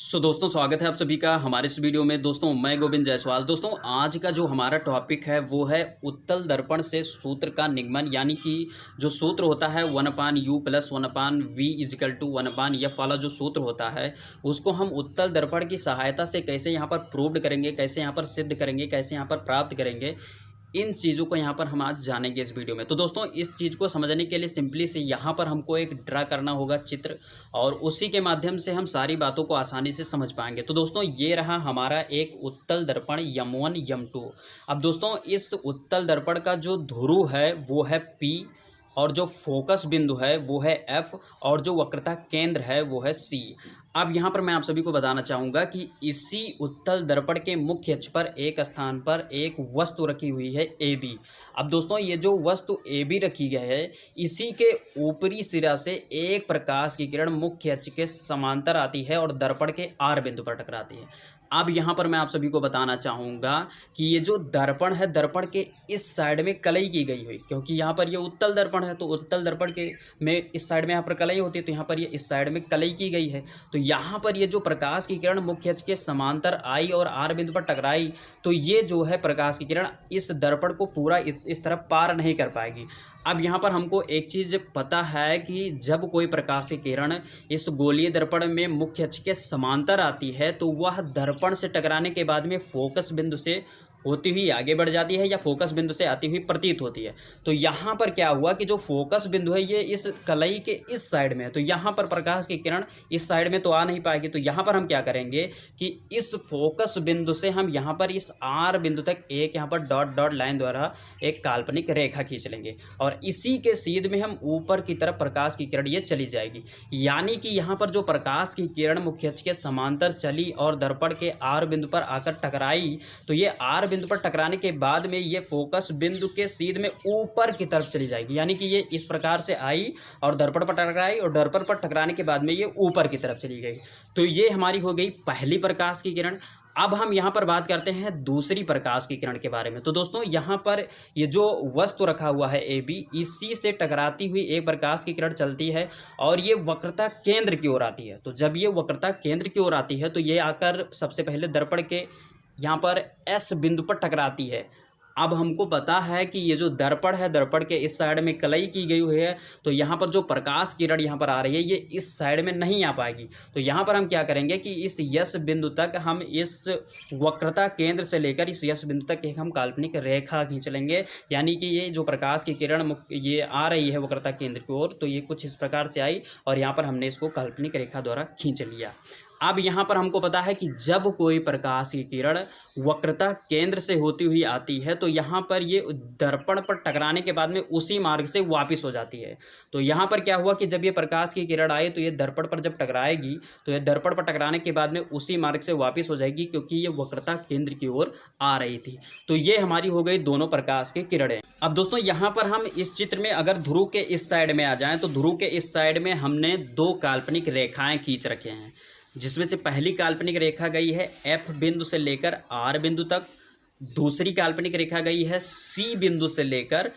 दोस्तों स्वागत है आप सभी का हमारे इस वीडियो में। दोस्तों मैं गोविंद जायसवाल। दोस्तों आज का जो हमारा टॉपिक है वो है उत्तल दर्पण से सूत्र का निगमन, यानी कि जो सूत्र होता है 1/u + 1/v = 1/f वाला जो सूत्र होता है उसको हम उत्तल दर्पण की सहायता से कैसे यहाँ पर प्रूव्ड करेंगे, कैसे यहाँ पर सिद्ध करेंगे, कैसे यहाँ पर प्राप्त करेंगे, इन चीज़ों को यहाँ पर हम आज जानेंगे इस वीडियो में। तो दोस्तों इस चीज़ को समझने के लिए सिंपली से यहाँ पर हमको एक ड्रा करना होगा चित्र, और उसी के माध्यम से हम सारी बातों को आसानी से समझ पाएंगे। तो दोस्तों ये रहा हमारा एक उत्तल दर्पण यम1 यम2। अब दोस्तों इस उत्तल दर्पण का जो ध्रुव है वो है P, और जो फोकस बिंदु है वो है F, और जो वक्रता केंद्र है वो है C। अब यहाँ पर मैं आप सभी को बताना चाहूँगा कि इसी उत्तल दर्पण के मुख्य अक्ष पर एक स्थान पर एक वस्तु रखी हुई है AB। अब दोस्तों ये जो वस्तु AB रखी गई है, इसी के ऊपरी सिरा से एक प्रकाश की किरण मुख्य अक्ष के समांतर आती है और दर्पण के R बिंदु पर टकराती है। अब यहाँ पर मैं आप सभी को बताना चाहूँगा कि ये जो दर्पण है, दर्पण के इस साइड में कलई की गई हुई, क्योंकि यहाँ पर ये उत्तल दर्पण है तो उत्तल दर्पण के में इस साइड में यहाँ पर कलई होती है, तो यहाँ पर ये इस साइड में कलई की गई है। तो यहाँ पर ये जो प्रकाश की किरण मुख्य अक्ष के समांतर आई और R बिंदु पर टकराई, तो ये जो है प्रकाश की किरण इस दर्पण को पूरा इस तरफ पार नहीं कर पाएगी। अब यहाँ पर हमको एक चीज़ पता है कि जब कोई प्रकाश की किरण इस गोलीय दर्पण में मुख्य अक्ष के समांतर आती है तो वह दर्पण से टकराने के बाद में फोकस बिंदु से होती हुई आगे बढ़ जाती है या फोकस बिंदु से आती हुई प्रतीत होती है। तो यहाँ पर क्या हुआ कि जो फोकस बिंदु है ये इस कलई के इस साइड में है, तो यहाँ पर प्रकाश की किरण इस साइड में तो आ नहीं पाएगी। तो यहाँ पर हम क्या करेंगे कि इस फोकस बिंदु से हम यहाँ पर इस R बिंदु तक एक यहाँ पर डॉट डॉट लाइन द्वारा एक काल्पनिक रेखा खींच लेंगे, और इसी के सीध में हम ऊपर की तरफ प्रकाश की किरण ये चली जाएगी। यानी कि यहाँ पर जो प्रकाश की किरण मुख्य अक्ष के समांतर चली और दर्पण के R बिंदु पर आकर टकराई, तो ये R बिंदु पर टकराने के बाद में ये फोकस बिंदु के सीध में ऊपर की तरफ चली जाएगी। यानी कि ये इस प्रकार से आई और दर्पण पर टकराई, और दर्पण पर टकराने के बाद में ये ऊपर की तरफ चली गई। तो ये हमारी हो गई पहली प्रकाश की किरण। अब हम यहाँ पर बात करते हैं दूसरी प्रकाश की किरण के बारे में। तो दोस्तों यहाँ पर ये जो वस्तु रखा हुआ है AB, इसी से टकराती हुई एक प्रकाश की किरण चलती है और ये वक्रता केंद्र की ओर आती है। तो जब ये वक्रता केंद्र की ओर आती है तो ये आकर सबसे पहले दर्पण के यहाँ पर S बिंदु पर टकराती है। अब हमको पता है कि ये जो दर्पण है, दर्पण के इस साइड में कलई की गई हुई है, तो यहाँ पर जो प्रकाश किरण यहाँ पर आ रही है ये इस साइड में नहीं आ पाएगी। तो यहाँ पर हम क्या करेंगे कि इस यस बिंदु तक हम इस वक्रता केंद्र से लेकर इस यस बिंदु तक एक हम काल्पनिक रेखा खींच लेंगे। यानी कि ये जो प्रकाश की किरण ये आ रही है वक्रता केंद्र की ओर, तो ये कुछ इस प्रकार से आई और यहाँ पर हमने इसको काल्पनिक रेखा द्वारा खींच लिया। अब यहाँ पर हमको पता है कि जब कोई प्रकाश की किरण वक्रता केंद्र से होती हुई आती है तो यहाँ पर ये दर्पण पर टकराने के बाद में उसी मार्ग से वापस हो जाती है। तो यहाँ पर क्या हुआ कि जब ये प्रकाश की किरण आई तो ये दर्पण पर जब टकराएगी तो ये दर्पण पर टकराने के बाद में उसी मार्ग से वापस हो जाएगी, क्योंकि ये वक्रता केंद्र की ओर आ रही थी। तो ये हमारी हो गई दोनों प्रकाश की किरणें। अब दोस्तों यहाँ पर हम इस चित्र में अगर ध्रुव के इस साइड में आ जाएं तो ध्रुव के इस साइड में हमने दो काल्पनिक रेखाएं खींच रखे हैं, जिसमें से पहली काल्पनिक रेखा गई है F बिंदु से लेकर R बिंदु तक, दूसरी काल्पनिक रेखा गई है C बिंदु से लेकर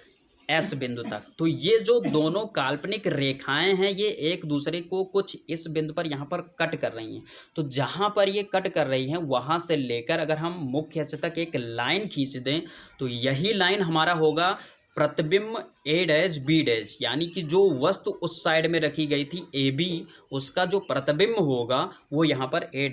S बिंदु तक। तो ये जो दोनों काल्पनिक रेखाएं हैं ये एक दूसरे को कुछ इस बिंदु पर यहाँ पर कट कर रही हैं। तो जहाँ पर ये कट कर रही हैं वहाँ से लेकर अगर हम मुख्य अक्ष तक एक लाइन खींच दें तो यही लाइन हमारा होगा प्रतिबिंब A' B', यानी कि जो वस्तु उस साइड में रखी गई थी AB, उसका जो प्रतिबिंब होगा वो यहाँ पर A'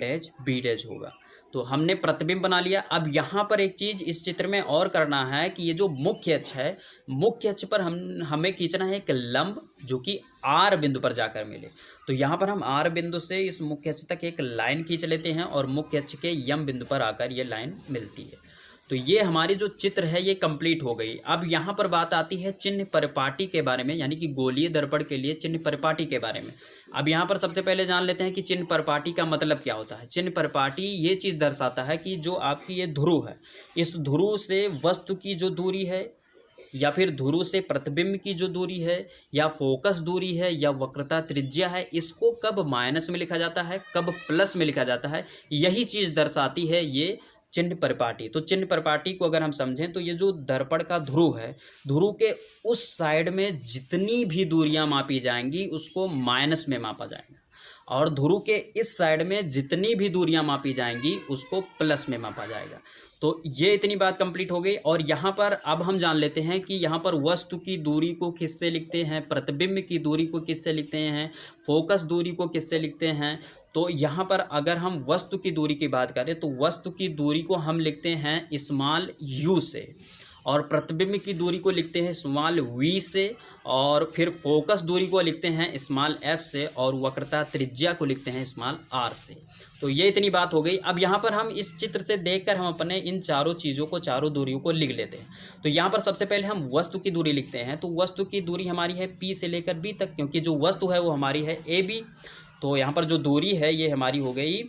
B' होगा। तो हमने प्रतिबिंब बना लिया। अब यहाँ पर एक चीज़ इस चित्र में और करना है कि ये जो मुख्य अक्ष है, मुख्य अक्ष पर हमें खींचना है एक लंब जो कि R बिंदु पर जाकर मिले। तो यहाँ पर हम R बिंदु से इस मुख्य अक्ष तक एक लाइन खींच लेते हैं और मुख्य अक्ष के यम बिंदु पर आकर ये लाइन मिलती है। तो ये हमारी जो चित्र है ये कंप्लीट हो गई। अब यहाँ पर बात आती है चिन्ह परिपाटी के बारे में, यानी कि गोलीय दर्पण के लिए चिन्ह परिपाटी के बारे में। अब यहाँ पर सबसे पहले जान लेते हैं कि चिन्ह परिपाटी का मतलब क्या होता है। चिन्ह परिपाटी ये चीज़ दर्शाता है कि जो आपकी ये ध्रुव है, इस ध्रुव से वस्तु की जो दूरी है या फिर ध्रुव से प्रतिबिंब की जो दूरी है या फोकस दूरी है या वक्रता त्रिज्या है, इसको कब माइनस में लिखा जाता है, कब प्लस में लिखा जाता है, यही चीज़ दर्शाती है ये चिन्ह परिपाटी। तो चिन्ह परिपाटी को अगर हम समझें तो ये जो दर्पण का ध्रुव है, ध्रुव के उस साइड में जितनी भी दूरियां मापी जाएंगी उसको माइनस में मापा जाएगा, और ध्रुव के इस साइड में जितनी भी दूरियां मापी जाएंगी उसको प्लस में मापा जाएगा। तो ये इतनी बात कंप्लीट हो गई। और यहाँ पर अब हम जान लेते हैं कि यहाँ पर वस्तु की दूरी को किससे लिखते हैं, प्रतिबिंब की दूरी को किससे लिखते हैं, फोकस दूरी को किससे लिखते हैं। तो यहाँ पर अगर हम वस्तु की दूरी की बात करें तो वस्तु की दूरी को हम लिखते हैं स्मॉल यू से, और प्रतिबिंब की दूरी को लिखते हैं स्मॉल वी से, और फिर फोकस दूरी को लिखते हैं स्मॉल एफ से, और वक्रता त्रिज्या को लिखते हैं स्मॉल आर से। तो ये इतनी बात हो गई। अब यहाँ पर हम इस चित्र से देखकर हम अपने इन चारों चीज़ों को, चारों दूरियों को लिख लेते हैं। तो यहाँ पर सबसे पहले हम वस्तु की दूरी लिखते हैं। तो वस्तु की दूरी हमारी है पी से लेकर बी तक, क्योंकि जो वस्तु है वो हमारी है ए बी। तो यहाँ पर जो दूरी है ये हमारी हो गई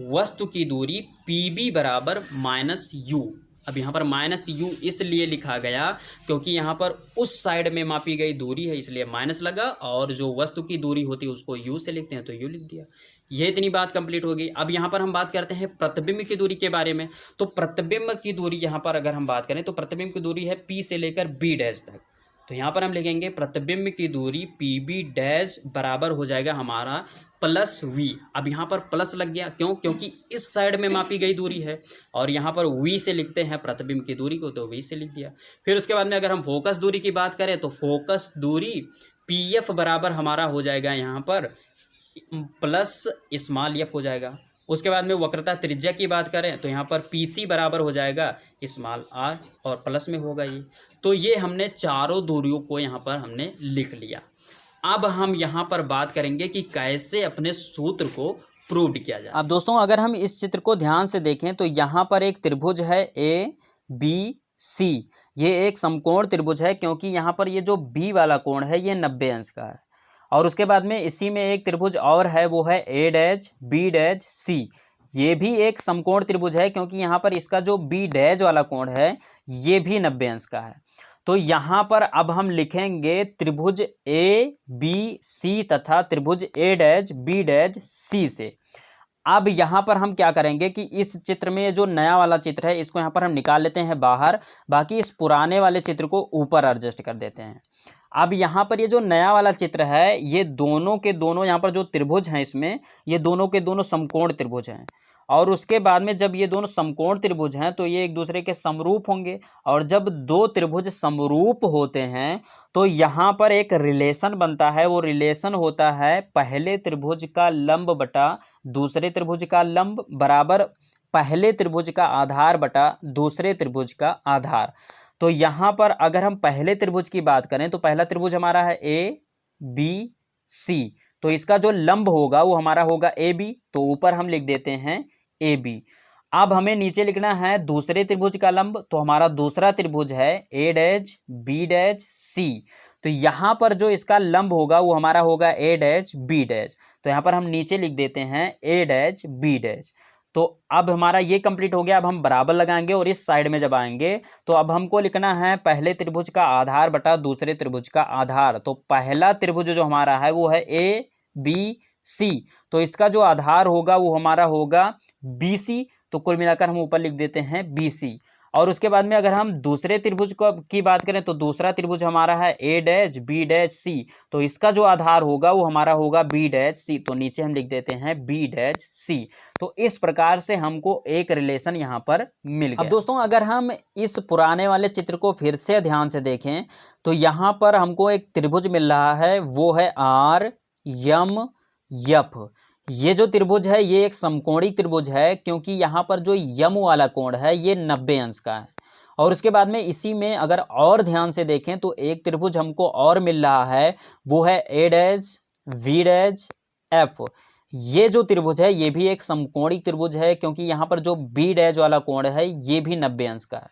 वस्तु की दूरी पी बी बराबर माइनस यू। अब यहाँ पर माइनस यू इसलिए लिखा गया क्योंकि यहाँ पर उस साइड में मापी गई दूरी है, इसलिए माइनस लगा, और जो वस्तु की दूरी होती है उसको यू से लिखते हैं तो यू लिख दिया। ये इतनी बात कंप्लीट हो गई। अब यहाँ पर हम बात करते हैं प्रतिबिंब की दूरी के बारे में। तो प्रतिबिंब की दूरी यहाँ पर अगर हम बात करें तो प्रतिबिंब की दूरी है पी से लेकर बी डैश तक। तो यहाँ पर हम लिखेंगे प्रतिबिंब की दूरी पी बी डैश बराबर हो जाएगा हमारा प्लस वी। अब यहाँ पर प्लस लग गया, क्यों? क्योंकि इस साइड में मापी गई दूरी है, और यहाँ पर वी से लिखते हैं प्रतिबिंब की दूरी को, तो वी से लिख दिया। फिर उसके बाद में अगर हम फोकस दूरी की बात करें तो फोकस दूरी पी एफ बराबर हमारा हो जाएगा यहाँ पर प्लस स्मॉल एफ हो जाएगा। उसके बाद में वक्रता त्रिज्या की बात करें तो यहाँ पर पी सी बराबर हो जाएगा स्मॉल आर, और प्लस में होगा ये। तो ये हमने चारों दूरियों को यहाँ पर हमने लिख लिया। अब हम यहाँ पर बात करेंगे कि कैसे अपने सूत्र को प्रूव किया जाए। अब दोस्तों अगर हम इस चित्र को ध्यान से देखें तो यहाँ पर एक त्रिभुज है ए बी सी। ये एक समकोण त्रिभुज है, क्योंकि यहाँ पर ये जो बी वाला कोण है ये 90 अंश का है। और उसके बाद में इसी में एक त्रिभुज और है, वो है ए डैश बी डैश सी। ये भी एक समकोण त्रिभुज है, क्योंकि यहाँ पर इसका जो बी डैश वाला कोण है ये भी 90 अंश का है। तो यहाँ पर अब हम लिखेंगे त्रिभुज ए बी सी तथा त्रिभुज ए डैश बी डैश सी से। अब यहाँ पर हम क्या करेंगे कि इस चित्र में जो नया वाला चित्र है इसको यहाँ पर हम निकाल लेते हैं बाहर, बाकी इस पुराने वाले चित्र को ऊपर एडजस्ट कर देते हैं। अब यहाँ पर ये जो नया वाला चित्र है ये दोनों के दोनों यहाँ पर जो त्रिभुज हैं इसमें ये दोनों के दोनों समकोण त्रिभुज हैं। और उसके बाद में जब ये दोनों समकोण त्रिभुज हैं तो ये एक दूसरे के समरूप होंगे, और जब दो त्रिभुज समरूप होते हैं तो यहाँ पर एक रिलेशन बनता है। वो रिलेशन होता है पहले त्रिभुज का लंब बटा दूसरे त्रिभुज का लंब बराबर पहले त्रिभुज का आधार बटा दूसरे त्रिभुज का आधार। तो यहाँ पर अगर हम पहले त्रिभुज की बात करें तो पहला त्रिभुज हमारा है ए बी सी, तो इसका जो लंब होगा वो हमारा होगा ए बी, तो ऊपर हम लिख देते हैं ए बी। अब हमें नीचे लिखना है दूसरे त्रिभुज का लंब, तो हमारा दूसरा त्रिभुज है ए डैश बी डैश सी। तो यहाँ पर जो इसका लंब होगा वो हमारा होगा ए डैश बी डैश, तो यहाँ पर हम नीचे लिख देते हैं ए डैश बी डैश। तो अब हमारा ये कंप्लीट हो गया। अब हम बराबर लगाएंगे और इस साइड में जब आएंगे तो अब हमको लिखना है पहले त्रिभुज का आधार बटा दूसरे त्रिभुज का आधार। तो पहला त्रिभुज जो हमारा है वो है ए बी सी, तो इसका जो आधार होगा वो हमारा होगा बी सी, तो कुल मिलाकर हम ऊपर लिख देते हैं बी सी। और उसके बाद में अगर हम दूसरे त्रिभुज को की बात करें तो दूसरा त्रिभुज हमारा है ए डैश बी डैश सी, तो इसका जो आधार होगा वो हमारा होगा बी डैश सी, तो नीचे हम लिख देते हैं बी डैश सी। तो इस प्रकार से हमको एक रिलेशन यहाँ पर मिल गया। अब दोस्तों अगर हम इस पुराने वाले चित्र को फिर से ध्यान से देखें तो यहाँ पर हमको एक त्रिभुज मिल रहा है, वो है आर यम यफ। ये जो त्रिभुज है ये एक समकोणी त्रिभुज है, क्योंकि यहाँ पर जो यम वाला कोण है ये 90 अंश का है। और उसके बाद में इसी में अगर और ध्यान से देखें तो एक त्रिभुज हमको और मिल रहा है, वो है ए डैश वी डैश एफ। ये जो त्रिभुज है ये भी एक समकोणी त्रिभुज है, क्योंकि यहाँ पर जो बी डैश वाला कोण है ये भी 90 अंश का है।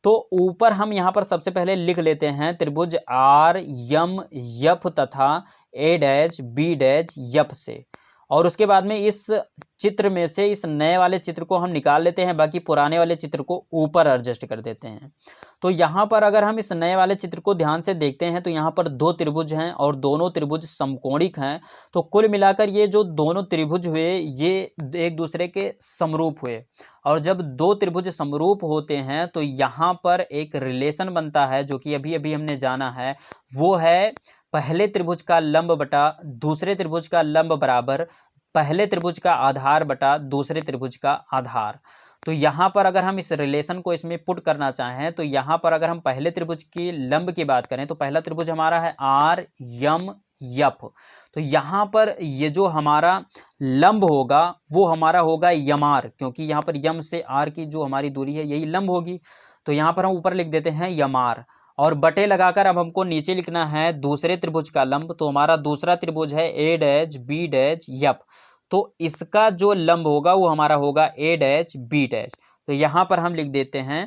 तो ऊपर हम यहाँ पर सबसे पहले लिख लेते हैं त्रिभुज आर यम यफ तथा ए डैश बी डैश यफ से, और उसके बाद में इस चित्र में से इस नए वाले चित्र को हम निकाल लेते हैं, बाकी पुराने वाले चित्र को ऊपर एडजस्ट कर देते हैं। तो यहाँ पर अगर हम इस नए वाले चित्र को ध्यान से देखते हैं तो यहाँ पर दो त्रिभुज हैं और दोनों त्रिभुज समकोणिक हैं। तो कुल मिलाकर ये जो दोनों त्रिभुज हुए ये एक दूसरे के समरूप हुए, और जब दो त्रिभुज समरूप होते हैं तो यहाँ पर एक रिलेशन बनता है जो कि अभी अभी हमने जाना है, वो है पहले त्रिभुज का लंब बटा दूसरे त्रिभुज का लंब बराबर पहले त्रिभुज का आधार बटा दूसरे त्रिभुज का आधार। तो यहाँ पर अगर हम इस रिलेशन को इसमें पुट करना चाहें तो यहाँ पर अगर हम पहले त्रिभुज की लंब की बात करें तो पहला त्रिभुज हमारा है आर यम यफ। तो यहाँ पर ये जो हमारा लंब होगा वो हमारा होगा यमार, क्योंकि यहाँ पर यम से आर की जो हमारी दूरी है यही लंब होगी। तो यहाँ पर हम ऊपर लिख देते हैं यमार और बटे लगाकर अब हमको नीचे लिखना है दूसरे त्रिभुज का लंब। तो हमारा दूसरा त्रिभुज है ए डैश बी डैश यफ। तो इसका जो लंब होगा वो हमारा होगा ए डैश बी डैश। तो यहाँ पर हम लिख देते हैं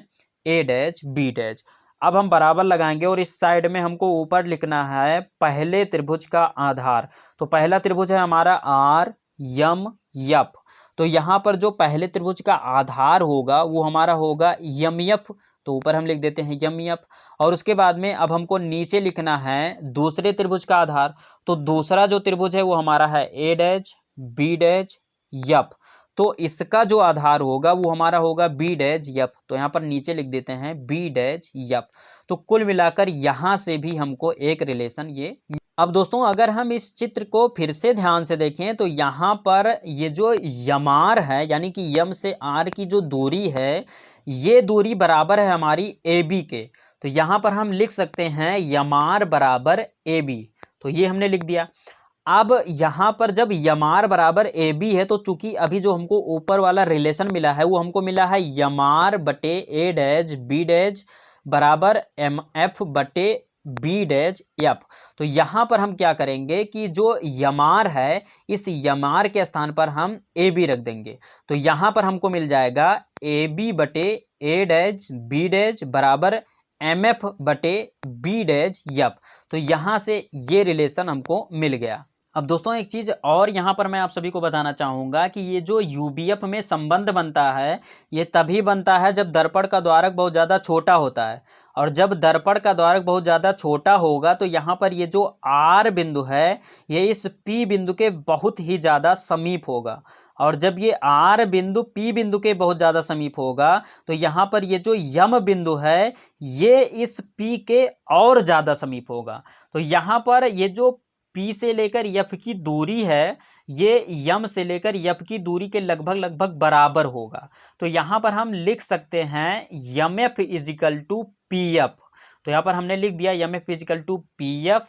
ए डैश बी डैश। अब हम बराबर लगाएंगे और इस साइड में हमको ऊपर लिखना है पहले त्रिभुज का आधार। तो पहला त्रिभुज है हमारा आर यम यफ। तो यहाँ पर जो पहले त्रिभुज का आधार होगा वो हमारा होगा यम यफ। तो ऊपर हम लिख देते हैं यम यफ और उसके बाद में अब हमको नीचे लिखना है दूसरे त्रिभुज का आधार। तो दूसरा जो त्रिभुज है वो हमारा है ए डैश बी डैश यफ। तो इसका जो आधार होगा वो हमारा होगा बी डैश यफ। तो यहाँ पर नीचे लिख देते हैं बी डैश यफ। तो कुल मिलाकर यहाँ से भी हमको एक रिलेशन ये। अब दोस्तों अगर हम इस चित्र को फिर से ध्यान से देखें तो यहाँ पर ये जो यमार है यानी कि यम से आर की जो दूरी है ये दूरी बराबर है हमारी ए बी के। तो यहाँ पर हम लिख सकते हैं यमार बराबर ए बी। तो ये हमने लिख दिया। अब यहाँ पर जब यमार बराबर ए बी है तो चूंकि अभी जो हमको ऊपर वाला रिलेशन मिला है वो हमको मिला है यमार बटे ए डैश बी डैश बराबर एम एफ बटे बी डैश एफ। तो यहाँ पर हम क्या करेंगे कि जो यमार है इस यमार के स्थान पर हम ए बी रख देंगे। तो यहाँ पर हमको मिल जाएगा ए बी बटे ए डैश बी डैश बराबर एम एफ बटे बी डैश एफ। तो यहाँ से ये रिलेशन हमको मिल गया। अब दोस्तों एक चीज़ और यहाँ पर मैं आप सभी को बताना चाहूँगा कि ये जो यूबीएफ में संबंध बनता है ये तभी बनता है जब दर्पण का द्वारक बहुत ज़्यादा छोटा होता है। और जब दर्पण का द्वारक बहुत ज़्यादा छोटा होगा तो यहाँ पर ये जो आर बिंदु है ये इस पी बिंदु के बहुत ही ज़्यादा समीप होगा। और जब ये आर बिंदु पी बिंदु के बहुत ज़्यादा समीप होगा तो यहाँ पर ये जो यम बिंदु है ये इस पी के और ज़्यादा समीप होगा। तो यहाँ पर ये जो पी से लेकर यफ की दूरी है ये यम से लेकर यफ की दूरी के लगभग बराबर होगा। तो यहाँ पर हम लिख सकते हैं M F is equal to P F. तो यहाँ पर हमने लिख दिया M F is equal to P F.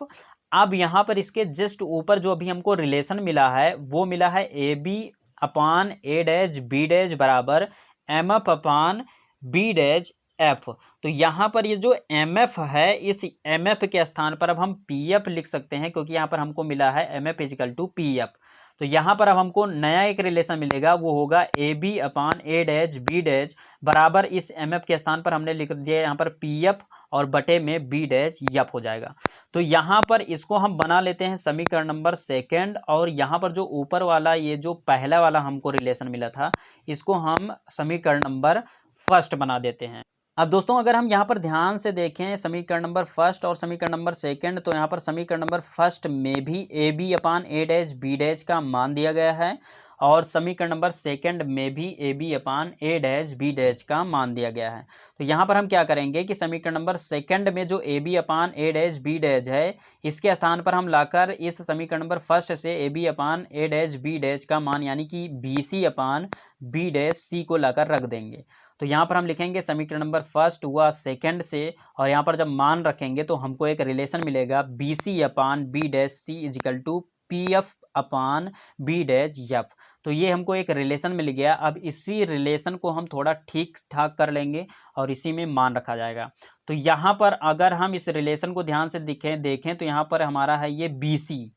अब यहाँ पर इसके जस्ट ऊपर जो अभी हमको रिलेशन मिला है वो मिला है A B upon A dash B dash बराबर M F upon B dash F. तो यहाँ पर ये जो एम एफ है इस एम एफ के स्थान पर अब हम पी एफ लिख सकते हैं क्योंकि यहाँ पर हमको मिला है M F is equal to P F. तो यहाँ पर अब हमको नया एक रिलेशन मिलेगा वो होगा A B upon A dash B dash बराबर इस एम एफ के स्थान पर हमने लिख दिया यहाँ पर पी एफ और बटे में बी डैश एफ हो जाएगा। तो यहाँ पर इसको हम बना लेते हैं समीकरण नंबर सेकेंड और यहाँ पर जो ऊपर वाला ये जो पहला वाला हमको रिलेशन मिला था इसको हम समीकरण नंबर फर्स्ट बना देते हैं। अब दोस्तों अगर हम यहाँ पर ध्यान से देखें समीकरण नंबर फर्स्ट और समीकरण नंबर सेकंड तो यहाँ पर समीकरण नंबर फर्स्ट में भी A B upon A dash B dash का मान दिया गया है और समीकरण नंबर सेकंड में भी A B upon A dash B dash का मान दिया गया है। तो यहाँ पर हम क्या करेंगे कि समीकरण नंबर सेकंड में जो A B upon A dash B dash है इसके स्थान पर हम लाकर इस समीकरण नंबर फर्स्ट से A B upon A dash B dash का मान यानी कि B C upon B dash C को लाकर रख देंगे। तो यहाँ पर हम लिखेंगे समीकरण नंबर फर्स्ट हुआ सेकंड से और यहाँ पर जब मान रखेंगे तो हमको एक रिलेशन मिलेगा B C upon B dash C equal to P F upon B dash F. तो ये हमको एक रिलेशन मिल गया। अब इसी रिलेशन को हम थोड़ा ठीक ठाक कर लेंगे और इसी में मान रखा जाएगा। तो यहाँ पर अगर हम इस रिलेशन को ध्यान से देखें तो यहाँ पर हमारा है ये बी सी।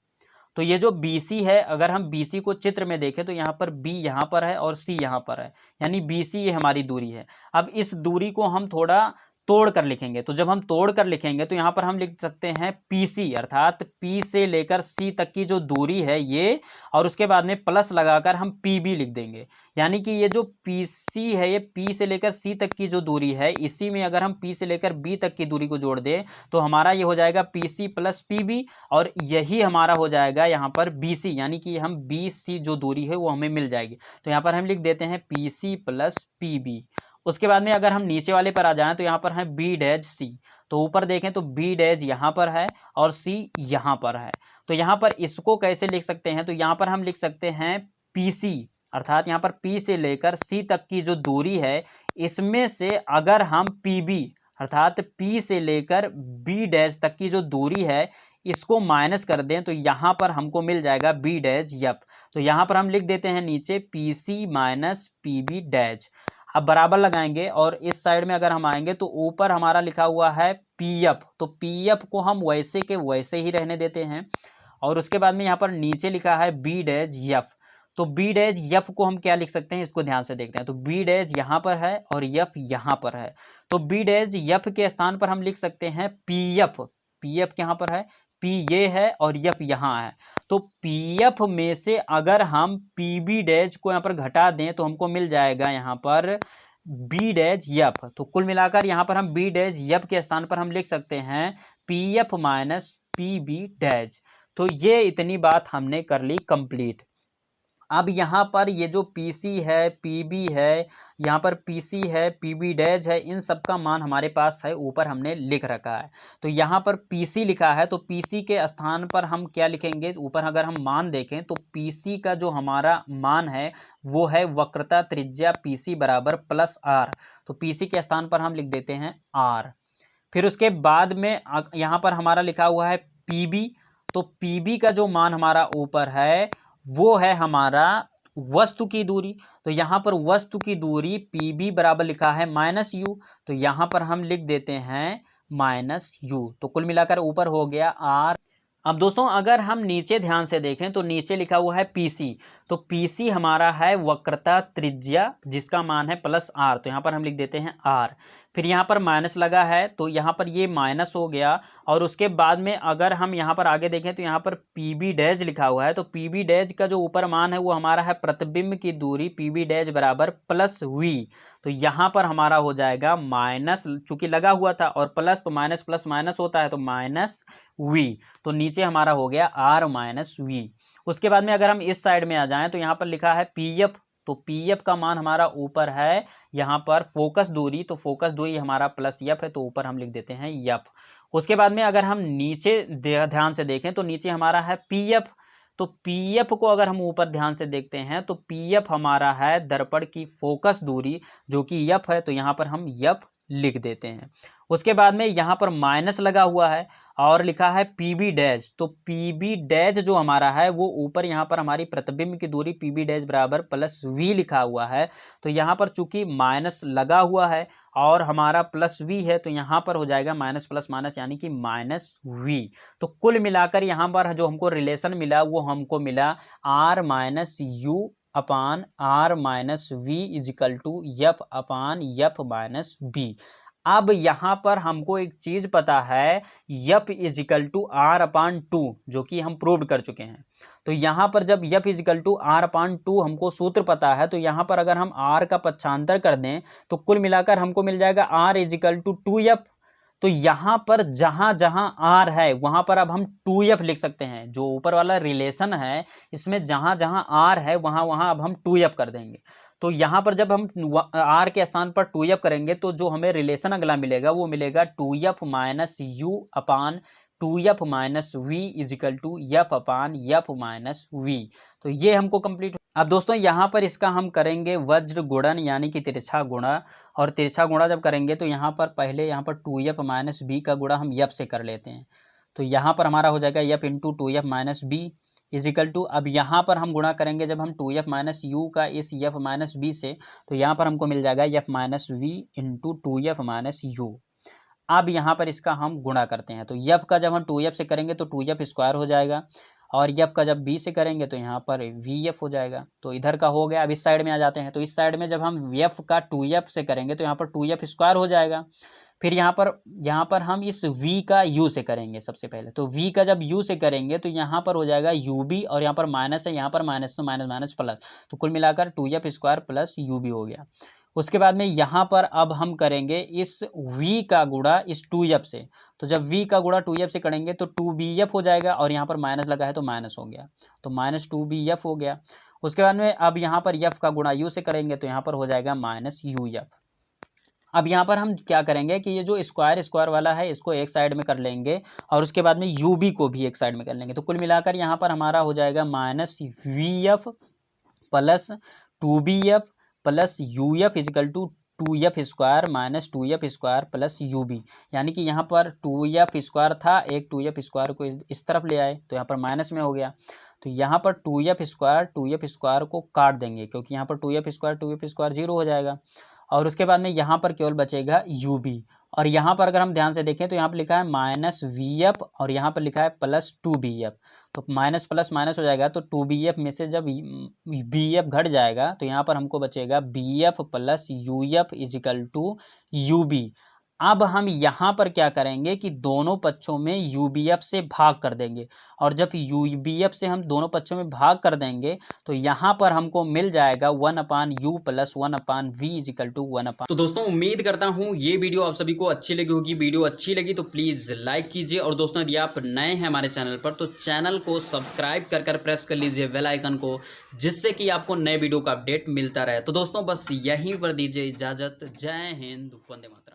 तो ये जो BC है अगर हम BC को चित्र में देखें तो यहाँ पर B यहाँ पर है और C यहाँ पर है यानी BC ये हमारी दूरी है। अब इस दूरी को हम थोड़ा तोड़ कर लिखेंगे। तो जब हम तोड़ कर लिखेंगे तो यहाँ पर हम लिख सकते हैं PC अर्थात P से लेकर C तक की जो दूरी है ये और उसके बाद में प्लस लगाकर हम PB लिख देंगे। यानी कि ये जो PC है ये P से लेकर C तक की जो दूरी है इसी में अगर हम P से लेकर B तक की दूरी को जोड़ दें तो हमारा ये हो जाएगा PC प्लस PB और यही हमारा हो जाएगा यहाँ पर BC यानी कि हम BC जो दूरी है वो हमें मिल जाएगी। तो यहाँ पर हम लिख देते हैं PC प्लस PB। उसके बाद में अगर हम नीचे वाले पर आ जाएं तो यहाँ पर है बी डैश सी। तो ऊपर देखें तो बी डैश यहाँ पर है और सी यहाँ पर है। तो यहाँ पर इसको कैसे लिख सकते हैं तो यहाँ पर हम लिख सकते हैं पी सी, अर्थात यहाँ पर P से लेकर C तक की जो दूरी है, इसमें से अगर हम PB अर्थात P से लेकर B डैश तक की जो दूरी है इसको माइनस कर दें तो यहाँ पर हमको मिल जाएगा B डैश यप। तो यहाँ पर हम लिख देते हैं नीचे PC माइनस PB डैश। अब बराबर लगाएंगे और इस साइड में अगर हम आएंगे तो ऊपर हमारा लिखा हुआ है PF, तो PF को हम वैसे के वैसे ही रहने देते हैं। और उसके बाद में यहाँ पर नीचे लिखा है B डैश यफ, तो बी डैश यफ को हम क्या लिख सकते हैं, इसको ध्यान से देखते हैं। तो बी डैश यहाँ पर है और यफ यहाँ पर है, तो बी डैश यफ के स्थान पर हम लिख सकते हैं पी एफ। पी एफ यहाँ पर है, पी ये है और यफ यहाँ है। तो पी एफ में से अगर हम पी बी डैश को यहाँ पर घटा दें तो हमको मिल जाएगा यहाँ पर बी डैश यफ। तो कुल मिलाकर यहाँ पर हम बी डैश यफ के स्थान पर हम लिख सकते हैं P F minus P B dash. तो ये इतनी बात हमने कर ली कंप्लीट। अब यहाँ पर ये जो PC है, PB है, यहाँ पर PC है, PB डैश है, इन सब का मान हमारे पास है, ऊपर हमने लिख रखा है। तो यहाँ पर PC लिखा है तो PC के स्थान पर हम क्या लिखेंगे, ऊपर अगर हम मान देखें तो PC का जो हमारा मान है वो है वक्रता त्रिज्या PC बराबर प्लस R। तो PC के स्थान पर हम लिख देते हैं R। फिर उसके बाद में यहाँ पर हमारा लिखा हुआ है PB, तो PB का जो मान हमारा ऊपर है वो है हमारा वस्तु की दूरी। तो यहाँ पर वस्तु की दूरी PB बराबर लिखा है माइनस यू, तो यहाँ पर हम लिख देते हैं माइनस यू। तो कुल मिलाकर ऊपर हो गया R। अब दोस्तों अगर हम नीचे ध्यान से देखें तो नीचे लिखा हुआ है PC, तो PC हमारा है वक्रता त्रिज्या जिसका मान है प्लस R, तो यहाँ पर हम लिख देते हैं R। फिर यहाँ पर माइनस लगा है तो यहाँ पर ये माइनस हो गया। और उसके बाद में अगर हम यहाँ पर आगे देखें तो यहाँ पर PB डैश लिखा हुआ है, तो PB डैश का जो ऊपर मान है वो हमारा है प्रतिबिंब की दूरी PB डैश बराबर प्लस V। तो यहाँ पर हमारा हो जाएगा माइनस, चूंकि लगा हुआ था और प्लस तो माइनस प्लस माइनस होता है, तो माइनस V। तो नीचे हमारा हो गया R माइनस V। उसके बाद में अगर हम इस साइड में आ जाएं तो यहाँ पर लिखा है PF, तो PF का मान हमारा ऊपर है यहाँ पर फोकस दूरी, तो फोकस दूरी हमारा प्लस F है, तो ऊपर हम लिख देते हैं F। उसके बाद में अगर हम नीचे ध्यान से देखें तो नीचे हमारा है PF, तो PF को अगर हम ऊपर ध्यान से देखते हैं तो PF हमारा है दर्पण की फोकस दूरी जो कि F है, तो यहाँ पर हम F लिख देते हैं। उसके बाद में यहाँ पर माइनस लगा हुआ है और लिखा है PB डैश, तो PB डैश जो हमारा है वो ऊपर यहाँ पर हमारी प्रतिबिंब की दूरी PB डैश बराबर प्लस V लिखा हुआ है। तो यहाँ पर चूंकि माइनस लगा हुआ है और हमारा प्लस V है तो यहाँ पर हो जाएगा माइनस प्लस माइनस यानी कि माइनस V। तो कुल मिलाकर यहाँ पर जो हमको रिलेशन मिला वो हमको मिला R minus U upon R minus V equal to F upon F minus B। अब यहाँ पर हमको एक चीज पता है F इजिकल टू R अपान 2, जो कि हम प्रूव कर चुके हैं। तो यहाँ पर जब F इजिकल टू R अपान 2 हमको सूत्र पता है तो यहाँ पर अगर हम R का पक्षांतर कर दें तो कुल मिलाकर हमको मिल जाएगा R इजिकल टू 2F। तो यहाँ पर जहां जहां R है वहां पर अब हम 2F लिख सकते हैं। जो ऊपर वाला रिलेशन है इसमें जहां जहां R है वहां वहां अब हम 2F कर देंगे। तो यहाँ पर जब हम R के स्थान पर 2F करेंगे तो जो हमें रिलेशन अगला मिलेगा वो मिलेगा 2F minus U upon 2F minus V equal to F upon F minus V। तो ये हमको कंप्लीट। अब दोस्तों यहाँ पर इसका हम करेंगे वज्र गुणन यानी कि तिरछा गुणा, और तिरछा गुणा जब करेंगे तो यहाँ पर पहले यहाँ पर 2F माइनस B का गुणा हम F से कर लेते हैं। तो यहाँ पर हमारा हो जाएगा F into 2F minus B equal to, अब यहाँ पर हम गुणा करेंगे जब हम 2F माइनस U का इस F माइनस B से, तो यहाँ पर हमको मिल जाएगा F minus V into 2F minus U। अब यहाँ पर इसका हम गुणा करते हैं तो F का जब हम 2F से करेंगे तो 2F स्क्वायर हो जाएगा, और F का जब B से करेंगे तो यहाँ पर VF हो जाएगा। तो इधर का हो गया। अब इस साइड में आ जाते हैं तो इस साइड में जब हम F का 2F से करेंगे तो यहाँ पर 2F स्क्वायर हो जाएगा। फिर यहाँ पर हम इस V का U से करेंगे सबसे पहले, तो V का जब U से करेंगे तो यहाँ पर हो जाएगा UB, और यहाँ पर माइनस है, यहाँ पर माइनस, तो माइनस माइनस प्लस, तो कुल मिलाकर 2F स्क्वायर प्लस UB हो गया। उसके बाद में यहाँ पर अब हम करेंगे इस V का गुणा इस 2F से, तो जब V का गुणा 2F से करेंगे तो 2BF हो जाएगा, और यहाँ पर माइनस लगा है तो माइनस हो गया, तो माइनस 2BF हो गया। उसके बाद में अब यहाँ पर F का गुणा U से करेंगे तो यहाँ पर हो जाएगा माइनस UF। अब यहाँ पर हम क्या करेंगे कि ये जो स्क्वायर स्क्वायर वाला है इसको एक साइड में कर लेंगे, और उसके बाद में UB को भी एक साइड में कर लेंगे। तो कुल मिलाकर यहाँ पर हमारा हो जाएगा minus VF plus 2bf plus uf equal to 2f square minus 2f square plus ub। यानी कि यहाँ पर 2f स्क्वायर था, एक 2f स्क्वायर को इस तरफ ले आए तो यहाँ पर माइनस में हो गया। तो यहाँ पर 2f स्क्वायर को काट देंगे, क्योंकि यहाँ पर 2f स्क्वायर 0 हो जाएगा। और उसके बाद में यहाँ पर केवल बचेगा ub। और यहाँ पर अगर हम ध्यान से देखें तो यहाँ पर लिखा है माइनस vf और यहाँ पर लिखा है प्लस 2bf। तो माइनस प्लस माइनस हो जाएगा, तो 2bf में से जब bf घट जाएगा तो यहाँ पर हमको बचेगा bf plus uf equal to ub। अब हम यहाँ पर क्या करेंगे कि दोनों पक्षों में यूबीएफ से भाग कर देंगे, और जब यूबीएफ से हम दोनों पक्षों में भाग कर देंगे तो यहाँ पर हमको मिल जाएगा 1/u plus 1/v is equal to 1/। तो दोस्तों उम्मीद करता हूँ ये वीडियो आप सभी को अच्छी लगी होगी। वीडियो अच्छी लगी तो प्लीज़ लाइक कीजिए, और दोस्तों यदि आप नए हैं हमारे चैनल पर तो चैनल को सब्सक्राइब कर प्रेस कर लीजिए बेल आइकन को, जिससे कि आपको नए वीडियो का अपडेट मिलता रहे। तो दोस्तों बस यहीं पर दीजिए इजाज़त। जय हिंद, वंदे मातरम।